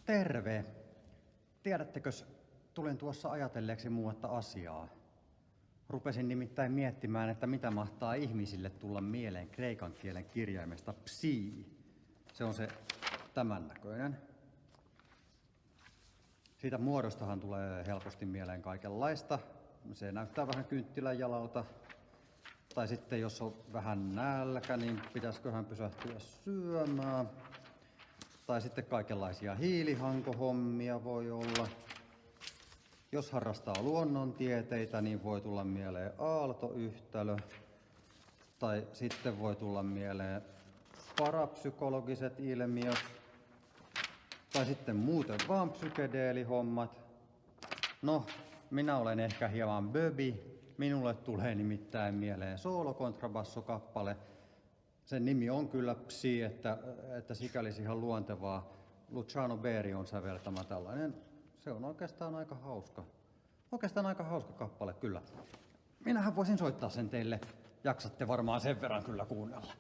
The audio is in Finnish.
Terve! Tiedättekös, tulin tuossa ajatelleeksi muuta asiaa. Rupesin nimittäin miettimään, että mitä mahtaa ihmisille tulla mieleen kreikan kielen kirjaimesta psi. Se on se tämän näköinen. Siitä muodostahan tulee helposti mieleen kaikenlaista. Se näyttää vähän kynttilän jalalta. Tai sitten jos on vähän nälkä, niin pitäisiköhän pysähtyä syömään. Tai sitten kaikenlaisia hiilihankohommia voi olla. Jos harrastaa luonnontieteitä, niin voi tulla mieleen aaltoyhtälö. Tai sitten voi tulla mieleen parapsykologiset ilmiöt. Tai sitten muuten vaan psykedeelihommat. No, minä olen ehkä hieman böbi. Minulle tulee nimittäin mieleen soolokontrabassokappale. Sen nimi on kyllä psi, että sikäli ihan luontevaa. Luciano Berio on säveltämä tällainen. Se on oikeastaan aika hauska. Oikeastaan aika hauska kappale kyllä. Minähän voisin soittaa sen teille. Jaksatte varmaan sen verran kyllä kuunnella.